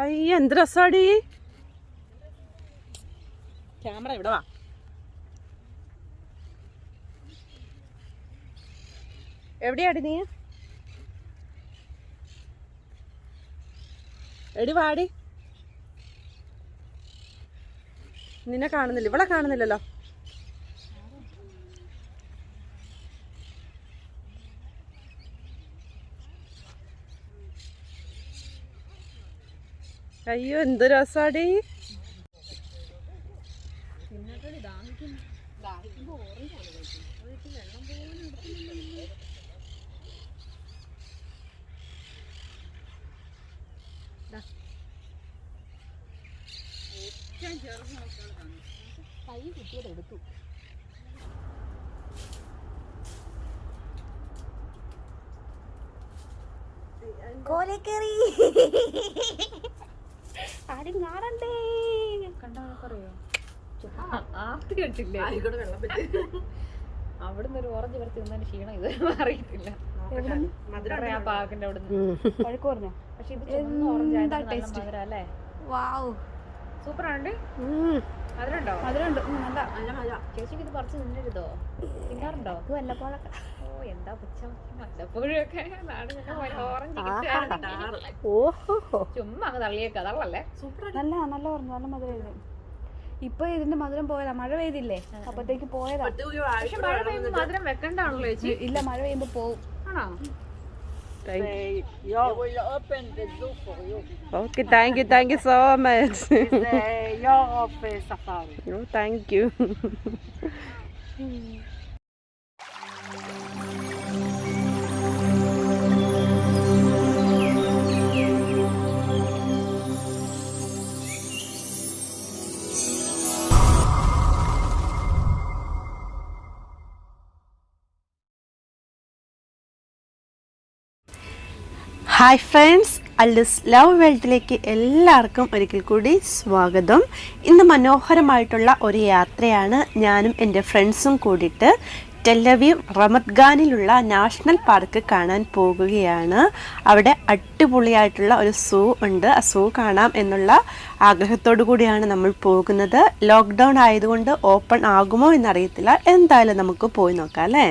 അയ്യ എന്ത് രസാടി. ക്യാമറ ഇവിടെ വാ. എവിടെയാടി നീ? എടി വാടി. നിന്നെ കാണുന്നില്ല, ഇവിടെ കാണുന്നില്ലല്ലോ. അയ്യോ എന്ത് രസാടി. കൈ കുട്ടിയത് എടുത്തു. കോലക്കേറി ആരും കാണണ്ടേ. കണ്ടോ ആർത്തി കണ്ടില്ലേ? അവിടുന്ന് ഒരു ഓറഞ്ച് വരത്തി വന്നതിന് ക്ഷീണം ഇത് അറിയത്തില്ല. ആ പാർക്കിന്റെ അവിടുന്ന് പഴുക്ക് പറഞ്ഞോ. പക്ഷെ ഇത് ഓറഞ്ച് അല്ലേ? വാവ് സൂപ്പറാണ്. മധുരമുണ്ടോ? മധുരമുണ്ട്. നല്ല ചേച്ചിക്ക് ഇത് പറിച്ച് നിന്നിരുതോ? തിന്നാറുണ്ടോ? ഇത് വല്ലപ്പോഴൊക്കെ. ഓ എന്താ പുച്ഛം. വല്ലപ്പോഴൊക്കെ ഓറഞ്ച് ചുമ്മാ അങ്ങ് തള്ളിയേക്ക. അതല്ലേ സൂപ്പർ. നല്ല നല്ല ഓറഞ്ച്, നല്ല മധുരം. ഇപ്പൊ ഇതിന്റെ മധുരം പോയതാ. മഴ പെയ്തില്ലേ, അപ്പത്തേക്ക് പോയതാ. പക്ഷെ മഴ പെയ്യുമ്പോ മധുരം വെക്കണ്ടാണല്ലോ ചേച്ചി. ഇല്ല, മഴ പെയ്യുമ്പോ പോവും. ആണോ? Okay, thank you so much. It's the year of safari. Oh, thank you. Hi friends, അല്ലൂസ് ലവ് വേൾഡിലേക്ക് എല്ലാവർക്കും ഒരിക്കൽ കൂടി സ്വാഗതം. ഇന്ന് മനോഹരമായിട്ടുള്ള ഒരു യാത്രയാണ് ഞാനും എൻ്റെ ഫ്രണ്ട്സും കൂടിയിട്ട് ടെല്ലവീവ് റമത് ഖാനിലുള്ള നാഷണൽ പാർക്ക് കാണാൻ പോകുകയാണ്. അവിടെ അടിപൊളിയായിട്ടുള്ള ഒരു സൂ ഉണ്ട്. ആ സൂ കാണാം എന്നുള്ള ആഗ്രഹത്തോടു കൂടിയാണ് നമ്മൾ പോകുന്നത്. ലോക്ക്ഡൗൺ ആയതുകൊണ്ട് ഓപ്പൺ ആകുമോ എന്നറിയത്തില്ല. എന്തായാലും നമുക്ക് പോയി നോക്കാം അല്ലേ.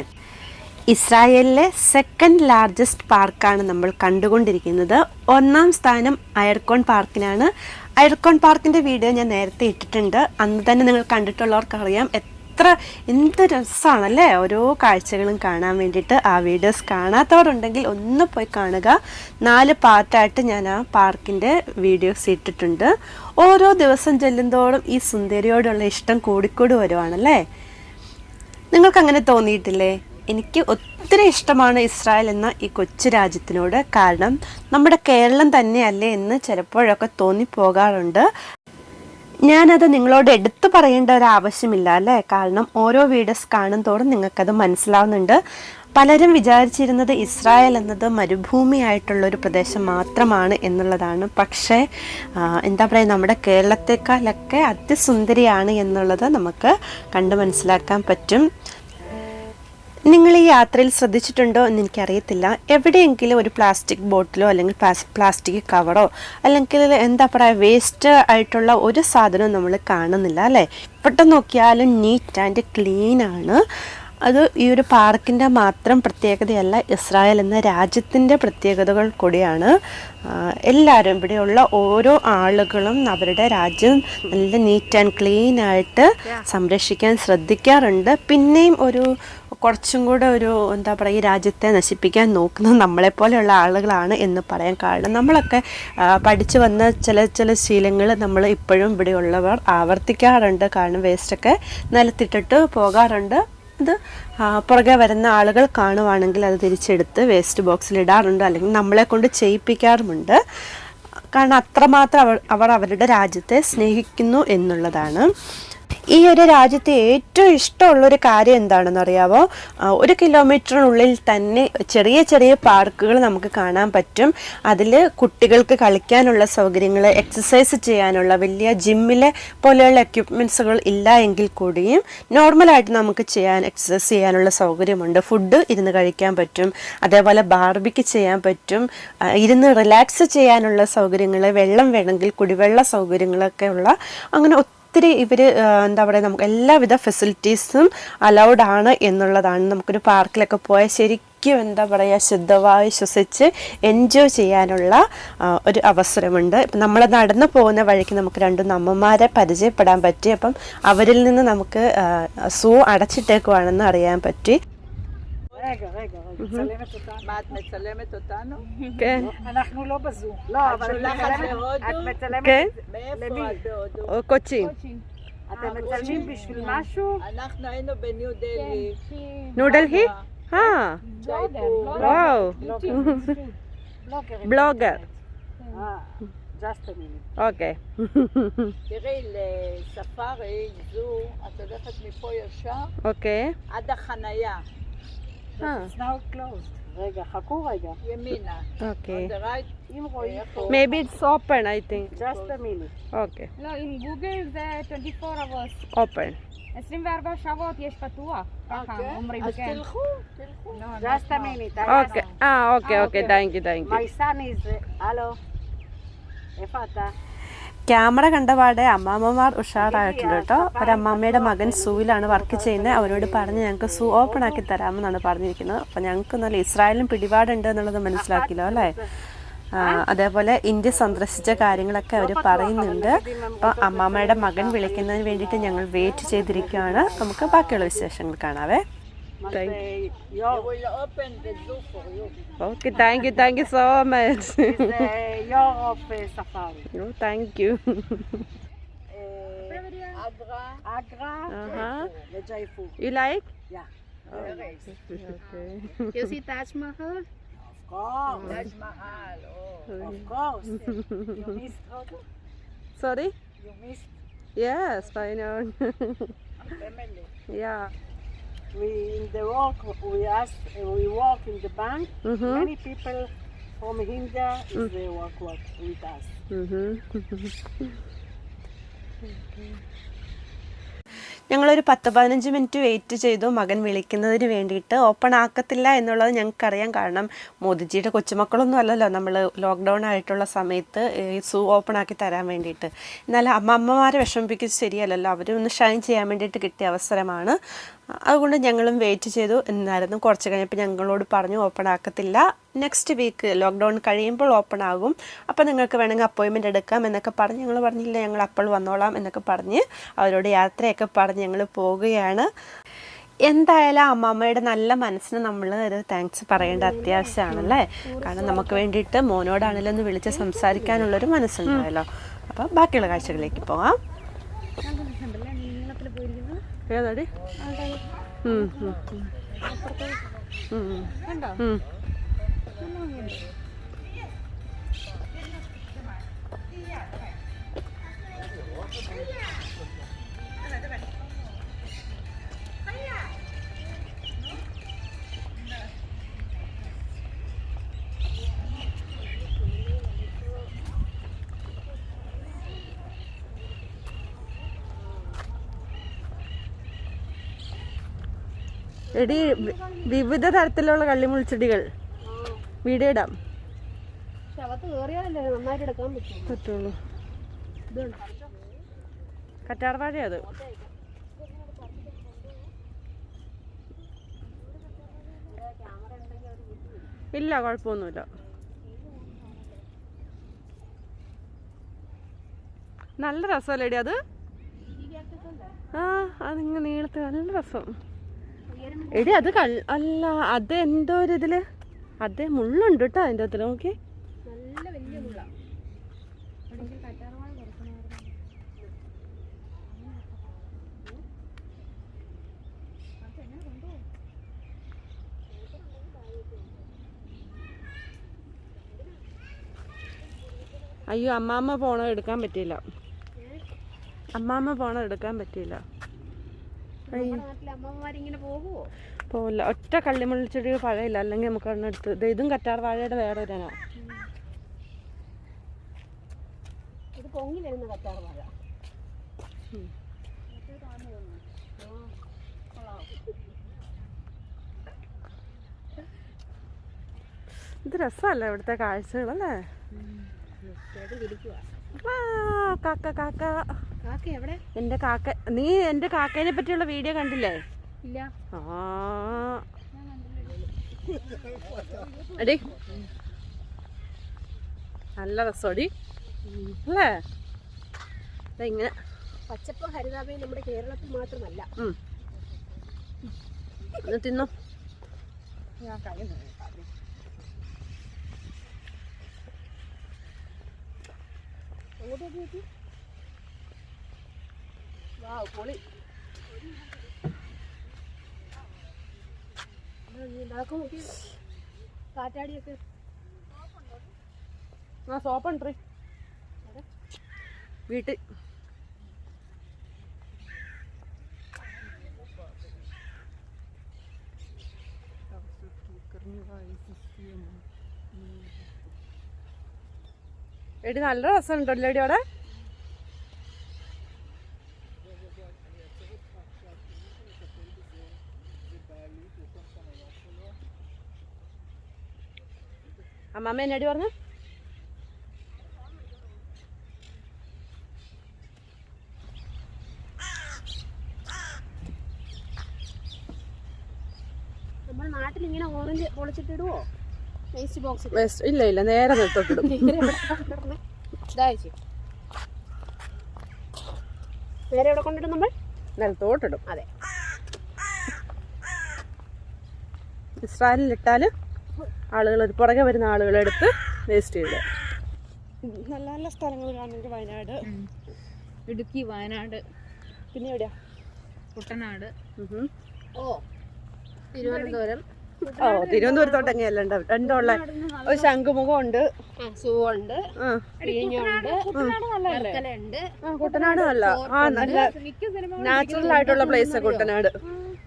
ഇസ്രായേലിലെ സെക്കൻഡ് ലാർജസ്റ്റ് പാർക്കാണ് നമ്മൾ കണ്ടുകൊണ്ടിരിക്കുന്നത്. ഒന്നാം സ്ഥാനം ഐർക്കോൺ പാർക്കിനാണ്. ഐർക്കോൺ പാർക്കിൻ്റെ വീഡിയോ ഞാൻ നേരത്തെ ഇട്ടിട്ടുണ്ട്. അന്ന് തന്നെ നിങ്ങൾ കണ്ടിട്ടുള്ളവർക്കറിയാം എന്ത് രസമാണല്ലേ ഓരോ കാഴ്ചകളും കാണാൻ വേണ്ടിയിട്ട്. ആ വീഡിയോസ് കാണാത്തവരുണ്ടെങ്കിൽ ഒന്ന് പോയി കാണുക. 4 പാർട്ടായിട്ട് ഞാൻ ആ പാർക്കിൻ്റെ വീഡിയോസ് ഇട്ടിട്ടുണ്ട്. ഓരോ ദിവസം ചെല്ലുന്തോറും ഈ സുന്ദരിയോടുള്ള ഇഷ്ടം കൂടിക്കൂടി വരുവാണല്ലേ. നിങ്ങൾക്കങ്ങനെ തോന്നിയിട്ടില്ലേ? എനിക്ക് ഒത്തിരി ഇഷ്ടമാണ് ഇസ്രായേൽ എന്ന ഈ കൊച്ചു രാജ്യത്തിനോട്. കാരണം നമ്മുടെ കേരളം തന്നെയല്ലേ എന്ന് ചിലപ്പോഴൊക്കെ തോന്നിപ്പോകാറുണ്ട്. ഞാനത് നിങ്ങളോട് എടുത്തു പറയേണ്ട ഒരു ആവശ്യമില്ല അല്ലേ. കാരണം ഓരോ വീഡിയോസ് കാണുന്തോറും നിങ്ങൾക്കത് മനസ്സിലാവുന്നുണ്ട്. പലരും വിചാരിച്ചിരുന്നത് ഇസ്രായേൽ എന്നത് മരുഭൂമിയായിട്ടുള്ളൊരു പ്രദേശം മാത്രമാണ് എന്നുള്ളതാണ്. പക്ഷേ എന്താ പറയുക, നമ്മുടെ കേരളത്തെക്കാളൊക്കെ അതിസുന്ദരിയാണ് എന്നുള്ളത് നമുക്ക് കണ്ടു മനസ്സിലാക്കാൻ പറ്റും. നിങ്ങൾ ഈ യാത്രയിൽ ശ്രദ്ധിച്ചിട്ടുണ്ടോ എന്ന് എനിക്കറിയത്തില്ല. എവിടെയെങ്കിലും ഒരു പ്ലാസ്റ്റിക് ബോട്ടിലോ അല്ലെങ്കിൽ പ്ലാസ്റ്റിക് കവറോ അല്ലെങ്കിൽ എന്താ പറയുക വേസ്റ്റ് ആയിട്ടുള്ള ഒരു സാധനവും നമ്മൾ കാണുന്നില്ല അല്ലേ. പെട്ടെന്ന് നോക്കിയാലും നീറ്റ് ആൻഡ് ക്ലീൻ ആണ്. അത് ഈ ഒരു പാർക്കിൻ്റെ മാത്രം പ്രത്യേകതയല്ല, ഇസ്രായേൽ എന്ന രാജ്യത്തിൻ്റെ പ്രത്യേകതകൾ കൂടിയാണ്. എല്ലാവരും ഇവിടെയുള്ള ഓരോ ആളുകളും അവരുടെ രാജ്യം നല്ല നീറ്റ് ആൻഡ് ക്ലീൻ ആയിട്ട് സംരക്ഷിക്കാൻ ശ്രദ്ധിക്കാറുണ്ട്. പിന്നെയും കുറച്ചും കൂടെ എന്താ പറയുക, ഈ രാജ്യത്തെ നശിപ്പിക്കാൻ നോക്കുന്നത് നമ്മളെപ്പോലെയുള്ള ആളുകളാണ് എന്ന് പറയാൻ കാരണം നമ്മളൊക്കെ പഠിച്ചു വന്ന ചില ശീലങ്ങൾ നമ്മൾ ഇപ്പോഴും ഇവിടെയുള്ളവർ ആവർത്തിക്കാറുണ്ട്. കാരണം വേസ്റ്റൊക്കെ നിലത്തിട്ടിട്ട് പോകാറുണ്ട്. അത് പുറകെ വരുന്ന ആളുകൾ കാണുവാണെങ്കിൽ അത് തിരിച്ചെടുത്ത് വേസ്റ്റ് ബോക്സിൽ ഇടാറുണ്ട്, അല്ലെങ്കിൽ നമ്മളെ കൊണ്ട് ചെയ്യിപ്പിക്കാറുമുണ്ട്. കാരണം അത്രമാത്രം അവർ അവരുടെ രാജ്യത്തെ സ്നേഹിക്കുന്നു എന്നുള്ളതാണ്. ഈ ഒരു രാജ്യത്തെ ഏറ്റവും ഇഷ്ടമുള്ളൊരു കാര്യം എന്താണെന്ന് അറിയാമോ? 1 കിലോമീറ്ററിനുള്ളിൽ തന്നെ ചെറിയ ചെറിയ പാർക്കുകൾ നമുക്ക് കാണാൻ പറ്റും. അതിൽ കുട്ടികൾക്ക് കളിക്കാനുള്ള സൗകര്യങ്ങൾ, എക്സസൈസ് ചെയ്യാനുള്ള വലിയ ജിമ്മിലെ പോലെയുള്ള എക്യുപ്മെൻറ്റ്സുകൾ ഇല്ല എങ്കിൽ കൂടിയും നോർമലായിട്ട് നമുക്ക് എക്സസൈസ് ചെയ്യാനുള്ള സൗകര്യമുണ്ട്. ഫുഡ് ഇരുന്ന് കഴിക്കാൻ പറ്റും, അതേപോലെ ബാർബിക്ക് ചെയ്യാൻ പറ്റും, ഇരുന്ന് റിലാക്സ് ചെയ്യാനുള്ള സൗകര്യങ്ങൾ, വെള്ളം വേണമെങ്കിൽ കുടിവെള്ള സൗകര്യങ്ങളൊക്കെ ഉള്ള അങ്ങനെ ഒത്തിരി ഇവർ എന്താ പറയുക, നമുക്ക് എല്ലാവിധ ഫെസിലിറ്റീസും അലൗഡ് ആണ് എന്നുള്ളതാണ്. നമുക്കൊരു പാർക്കിലൊക്കെ പോയാൽ ശരിക്കും എന്താ പറയുക, ശുദ്ധമായി ശ്വസിച്ച് എൻജോയ് ചെയ്യാനുള്ള ഒരു അവസരമുണ്ട്. ഇപ്പം നമ്മൾ നടന്നു പോകുന്ന വഴിക്ക് നമുക്ക് 2 അമ്മമാരെ പരിചയപ്പെടാൻ പറ്റി. അപ്പം അവരിൽ നിന്ന് നമുക്ക് സൂ അടച്ചിട്ടേക്കുവാണെന്ന് അറിയാൻ പറ്റി. רגע, מצלמת אותנו. מה, את מצלמת אותנו? כן. אנחנו לא בזום. לא, אבל את מצלמת כן? למי? מאיפה את בהודו? או קוצ'ין. אתם מצלמים בשביל משהו? אנחנו היינו בניו דלהי. ניו דלהי? ג'ייפור. וואו. בלוגרים. בלוגר. just a minute. אוקיי. תראי, לספארי, זו, את הולכת מפה ישר אוקיי. עד החנייה. It's now closed. רגע, חכו רגע. ימינה. אוקיי. On the right. אם רואים פה, Maybe it's open, I think. just a minute. אוקיי. לא, עם גוגל זה 24 hours. Open. 24 שעות יש פתוח. ככה אומרים, אז כן. תלכו. just a minute. Okay. Okay okay, thank you. My son is... hello. איפה אתה? Camera കണ്ടപാടെ അമ്മാമ്മമാർ ഉഷാറായിട്ടുണ്ട് കേട്ടോ. ഒരമ്മാമ്മയുടെ മകൻ സൂവിലാണ് work ചെയ്യുന്നത്. അവരോട് പറഞ്ഞ് ഞങ്ങൾക്ക് സൂ ഓപ്പൺ ആക്കി തരാമെന്നാണ് പറഞ്ഞിരിക്കുന്നത്. അപ്പോൾ ഞങ്ങൾക്ക് നല്ല ഇസ്രായേലിനും പിടിപാടുണ്ട് എന്നുള്ളത് മനസ്സിലാക്കില്ലോ അല്ലേ. അതേപോലെ ഇന്ത്യ സന്ദർശിച്ച കാര്യങ്ങളൊക്കെ അവർ പറയുന്നുണ്ട്. അപ്പോൾ അമ്മാമ്മയുടെ മകൻ വിളിക്കുന്നതിന് വേണ്ടിയിട്ട് ഞങ്ങൾ വെയിറ്റ് ചെയ്തിരിക്കുകയാണ്. നമുക്ക് ബാക്കിയുള്ള വിശേഷങ്ങൾ കാണാവേ. They will open the zoo for you. Okay, thank you so much. your of safari. Thank you. אגרה וג'ייפור. You like? Yeah. You see Taj Mahal? Of course. Taj Mahal. Of course. You missed Hodo? Sorry? You missed? Yes, I know. Family. Yeah. We in the walk we walk in the bank. Many people from India is they walk with us. ഞങ്ങളൊരു 10-15 minute wait ചെയ്തു മകൻ വിളിക്കുന്നതിന് വേണ്ടിയിട്ട്. Open ആക്കത്തില്ല എന്നുള്ളത് ഞങ്ങൾക്കറിയാം. കാരണം മോദിജിയുടെ കൊച്ചുമക്കളൊന്നും അല്ലല്ലോ നമ്മൾ lockdown ആയിട്ടുള്ള സമയത്ത് ഈ സൂ ഓപ്പൺ ആക്കി തരാൻ വേണ്ടിയിട്ട്. എന്നാൽ അമ്മമാരെ വിഷമിപ്പിക്കുന്നത് ശരിയല്ലല്ലോ. അവരൊന്ന് ഷൈൻ ചെയ്യാൻ വേണ്ടിയിട്ട് കിട്ടിയ അവസരമാണ്. അതുകൊണ്ട് ഞങ്ങളും വെയിറ്റ് ചെയ്തു. എന്നായിരുന്നു കുറച്ച് കഴിഞ്ഞപ്പോൾ ഞങ്ങളോട് പറഞ്ഞു ഓപ്പൺ ആക്കത്തില്ല, നെക്സ്റ്റ് വീക്ക് ലോക്ക്ഡൗൺ കഴിയുമ്പോൾ ഓപ്പൺ ആകും, അപ്പോൾ നിങ്ങൾക്ക് വേണമെങ്കിൽ അപ്പോയിൻമെൻറ്റ് എടുക്കാം എന്നൊക്കെ പറഞ്ഞ് ഞങ്ങൾ പറഞ്ഞില്ല, ഞങ്ങൾ അപ്പോൾ വന്നോളാം എന്നൊക്കെ പറഞ്ഞ് അവരോട് യാത്രയൊക്കെ പറഞ്ഞ് ഞങ്ങൾ പോവുകയാണ്. എന്തായാലും അമ്മാമ്മയുടെ നല്ല മനസ്സിന് നമ്മൾ ഒരു താങ്ക്സ് പറയേണ്ട അത്യാവശ്യമാണല്ലേ. കാരണം നമുക്ക് വേണ്ടിയിട്ട് മോനോടാണെങ്കിലും ഒന്ന് വിളിച്ച് സംസാരിക്കാനുള്ളൊരു മനസ്സുണ്ടായല്ലോ. അപ്പം ബാക്കിയുള്ള കാഴ്ചകളിലേക്ക് പോകാം. ഏതാടി? എടി, വിവിധ തരത്തിലുള്ള കള്ളിമുൾച്ചെടികൾ വീഡിയോ ഇടാം. പറ്റുള്ളൂ. കറ്റാർവാഴ അത്. ഇല്ല, കുഴപ്പമൊന്നുമില്ല. നല്ല രസമല്ലേടി അത്? അതിങ്ങനെ നീളത്തിൽ നല്ല രസം. എടി അത് അല്ല, അത് എന്തോ ഒരു ഇതില് അത് മുള്ളുണ്ട് കേട്ടോ അതിൻ്റെ അകത്ത്. നോക്കി, അയ്യോ അമ്മാമ്മ പോണോ എടുക്കാൻ പറ്റിയില്ല. അമ്മാമ്മ പോണ എടുക്കാൻ പറ്റിയില്ല. അമ്മമാരിങ്ങനെ പോകുമോ? പോവില്ല. ഒറ്റ കള്ളിമുള്ളിച്ചെടി പഴയില്ല, അല്ലെങ്കിൽ നമുക്ക് ഒരെണ്ണം എടുത്ത്. ഇതും കറ്റാർ വാഴയുടെ വേറെ ഒരെണ്ണോ. ഇത് പൊങ്ങി വരുന്ന കറ്റാർ വാഴ. ഇത് രസമല്ലേ ഇവിടുത്തെ കാഴ്ചകളല്ലേ? കാക്ക കാക്ക കാക്ക എവിടെ? എന്റെ കാക്ക. നീ എന്റെ കാക്കേനെ പറ്റിയുള്ള വീഡിയോ കണ്ടില്ലേ? ഇല്ല. എടി നല്ല രസോടി അല്ലേ? ഇങ്ങനെ പച്ചപ്പ് ഹരിതാപയും നമ്മുടെ കേരളത്തിൽ മാത്രമല്ല. തിന്നോ. പൊളി. കാറ്റാടിയൊക്കെ സോപ്പുണ്ട് വീട്ടിൽ. എടി നല്ല രസമുണ്ടല്ലോ എടി അവിടെ. അമ്മാമ്മ എന്നടി പറഞ്ഞു? നമ്മുടെ നാട്ടിൽ ഇങ്ങനെ ഓറഞ്ച് പൊളിച്ചിട്ടിടുവോ വേസ്റ്റ് ബോക്സിൽ? വേസ്റ്റ് ഇല്ല ഇല്ല, നേരെ നിലത്തോട്ടിടും. നേരെ എവിടെ കൊണ്ടിടും നമ്മൾ? നിലത്തോട്ടിടും. അതെ. ഇസ്രായേലിലിട്ടാൽ ആളുകൾ പുറകെ വരുന്ന ആളുകളെടുത്ത് വേസ്റ്റ് ചെയ്ത്. നല്ല നല്ല സ്ഥലങ്ങൾ കാണുന്നത് വയനാട്, ഇടുക്കി, വയനാട്, പിന്നെ എവിടെയാ? കുട്ടനാട്, തിരുവനന്തപുരം. തിരുവനന്തപുരത്തോട്ട് എങ്ങനെയല്ല രണ്ടുള്ള ഒരു ശംഖുമുഖം ഉണ്ട്, സൂവുണ്ട്, കുട്ടനാട് നല്ല നല്ല നാച്ചുറൽ ആയിട്ടുള്ള പ്ലേസ് കുട്ടനാട്.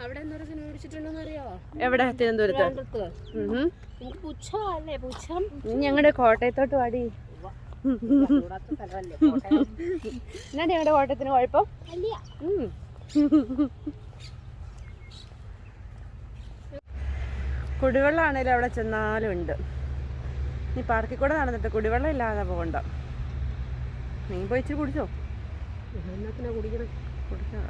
അവിടെ എന്തൊരു സിനിമ പിടിച്ചിട്ടുണ്ടെന്ന് അറിയോ? എവിടെ? തിരുവനന്തപുരത്ത്. ഞങ്ങളുടെ കോട്ടയത്തോട്ട് പാടി. എന്നാ ഞങ്ങളുടെ കോട്ടയത്തിന് കുഴപ്പം? കുടിവെള്ളമാണേലും അവിടെ ചെന്നാലും ഉണ്ട്. നീ പാർക്കിൽ കൂടെ നടന്നിട്ട് കുടിവെള്ളം ഇല്ലാതെ പോകണ്ട. നീ പോയി ഇച്ചിരി കുടിച്ചോ. കുടിക്കണം.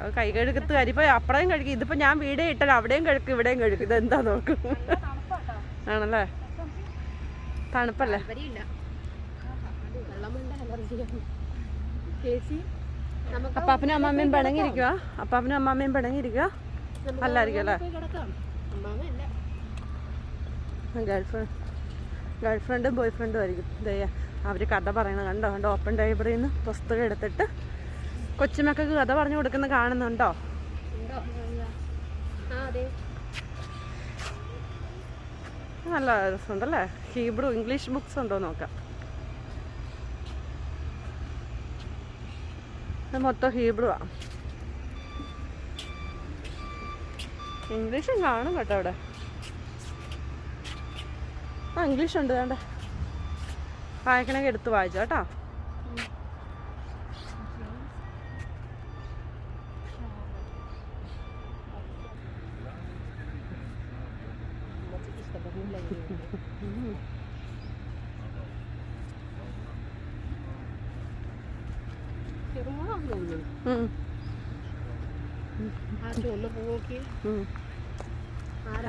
അത് കൈ കഴുകത്ത് കരിപ്പോ അപ്പഴയും കഴിക്കും. ഇതിപ്പോ ഞാൻ വീടേ ഇട്ടാൽ അവിടെയും കഴിക്കും ഇവിടെയും കഴിക്കും. ഇതെന്താ നോക്കും. ആണല്ലേ? തണുപ്പല്ലേ? അപ്പാപ്പനും അമ്മാമ്മയും പിണങ്ങിയിരിക്കുക. അപ്പാപ്പനും അമ്മാമ്മയും പിണങ്ങിയിരിക്കുക അല്ലായിരിക്കും അല്ലേ? ഗേൾഫ്രണ്ടും ബോയ് ഫ്രണ്ടും ആയിരിക്കും. അവർ കഥ പറയണ കണ്ടോ? കണ്ടോ? ഓപ്പൺ ലൈബ്രറിയിൽ നിന്ന് പുസ്തകം എടുത്തിട്ട് കൊച്ചുമക്കൾക്ക് കഥ പറഞ്ഞു കൊടുക്കുന്ന കാണുന്നുണ്ടോ? നല്ല രസമുണ്ടല്ലേ? ഹീബ്രു ഇംഗ്ലീഷ് ബുക്സ് ഉണ്ടോ നോക്കാം. ഇത് മൊത്തം ഹീബ്രു ആ. ഇംഗ്ലീഷും കാണും കേട്ടോ അവിടെ. ഇംഗ്ലീഷ് ഉണ്ട് വേണ്ട. വായിക്കണമെങ്കിൽ എടുത്ത് വായിച്ചോ കേട്ടോ.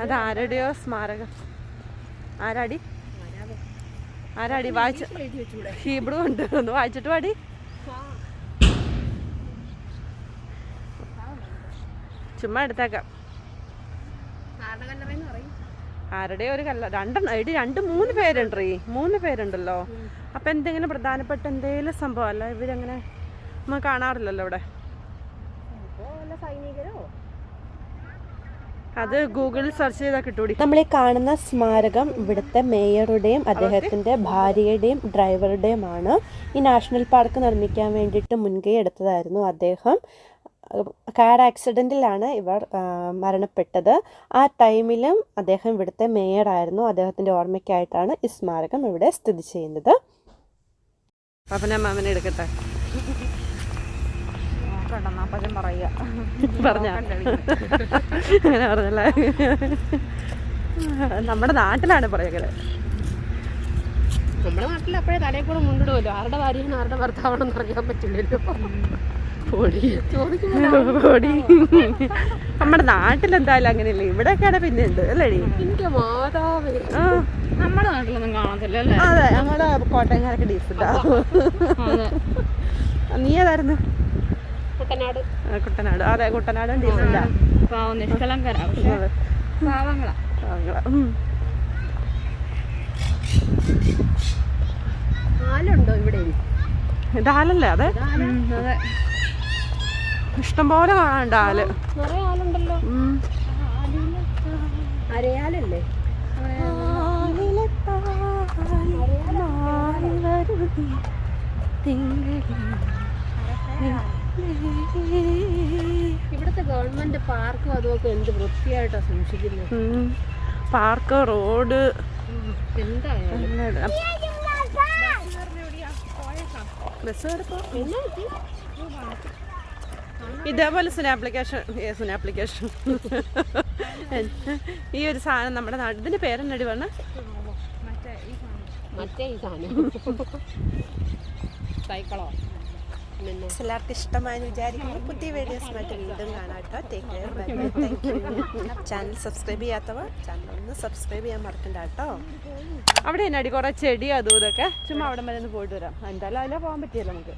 അത് ആരുടെയോ സ്മാരകം. ആരാടി? വായിച്ച ഹീബ്രു ഉണ്ട്. ഒന്ന് വായിച്ചിട്ട് പാടി. ചുമ്മാ എടുത്തേക്കാം. ആരുടെയോ ഒരു കല്ല. രണ്ട് മൂന്ന് പേരുണ്ട്. 3 പേരുണ്ടല്ലോ. അപ്പൊ എന്തെങ്കിലും പ്രധാനപ്പെട്ട എന്തെങ്കിലും സംഭവം അല്ല ഇവരങ്ങനെ നമ്മൾ കാണാറില്ലല്ലോ ഇവിടെ. അത് ഗൂഗിളിൽ സെർച്ച് ചെയ്താൽ കിട്ടൂടി. നമ്മൾ ഈ കാണുന്ന സ്മാരകം ഇവിടുത്തെ മേയറുടെയും അദ്ദേഹത്തിൻ്റെ ഭാര്യയുടെയും ഡ്രൈവറുടെയുമാണ്. ഈ നാഷണൽ പാർക്ക് നിർമ്മിക്കാൻ വേണ്ടിയിട്ട് മുൻകൈ എടുത്തതായിരുന്നു അദ്ദേഹം. കാർ ആക്സിഡൻറ്റിലാണ് ഇവർ മരണപ്പെട്ടത്. ആ ടൈമിലും അദ്ദേഹം ഇവിടുത്തെ മേയറായിരുന്നു. അദ്ദേഹത്തിൻ്റെ ഓർമ്മയ്ക്കായിട്ടാണ് ഈ സ്മാരകം ഇവിടെ സ്ഥിതി ചെയ്യുന്നത്. അപ്പം ഞാൻ മാമനെ എടുക്കട്ടെ. പറഞ്ഞ അങ്ങനെ പറഞ്ഞല്ലേ. നമ്മുടെ നാട്ടിലാണ് പറയുന്നത്. നമ്മുടെ നാട്ടിൽ അപ്പോഴേ തലയിൽ കൂടെ മുണ്ടിടുമല്ലോ. ആരുടെ ഭാര്യയാണ് ആരുടെ ഭർത്താവാണെന്ന് അറിയാൻ പറ്റില്ലല്ലോ. നമ്മുടെ നാട്ടിലെന്തായാലും അങ്ങനെയല്ലേ. ഇവിടെയൊക്കെയാണ് പിന്നെ ഉണ്ട് അല്ലേ? എന്റെ മാതാവേ, നമ്മുടെ നാട്ടിലൊന്നും കാണത്തില്ല അല്ലേ? അതെ, നമ്മുടെ കോട്ടയംകാരൊക്കെ ഡീസൻ്റാ. നീ ഏതായിരുന്നു? കുട്ടനാട്. കുട്ടനാട്. അതെ, കുട്ടനാടും ഡീസൻ്റാ. നിഷ്കളങ്കരാ. പാവങ്ങളാ. ആലുണ്ടോ ഇവിടെ? ഡാലല്ലേ? അതെ, അതെ, ഇഷ്ടംപോലെ കാണാൻ ഡാല്. നിറയെ ആലുണ്ടല്ലോ. അരയാലല്ലേ? ഇവിടുത്തെ ഗവൺമെന്റ് പാർക്കും അതുമൊക്കെ എന്ത് വൃത്തിയായിട്ടാ സൂക്ഷിക്കുന്നത്. പാർക്ക്, റോഡ്, എന്തായാലും ഇതേപോലെ സുനാപ്ലിക്കേഷൻ ഈ ഒരു സാധനം നമ്മുടെ നാട്ടിൽ. ഇതിന്റെ പേരെന്നടി പറഞ്ഞ? മറ്റേ ഈ സാധനം സൈക്കിളോ. എല്ലാവർക്കും ഇഷ്ടമായെന്ന് വിചാരിക്കുന്നു. പുതിയ വീഡിയോസുമായിട്ട് വീണ്ടും കാണാം കേട്ടോ. Take care, bye bye, thank you. Channel subscribe ചെയ്യാത്തവർ ചാനൽ ഒന്ന് സബ്സ്ക്രൈബ് ചെയ്യാൻ മറക്കണ്ട കേട്ടോ. അവിടെ എന്നാടി കുറേ ചെടി അതും ഇതൊക്കെ. ചുമ്മാ അവിടെ വരെ ഒന്ന് പോയിട്ട് വരാം. എന്തായാലും അതിലെ പോകാൻ പറ്റിയല്ലോ നമുക്ക്.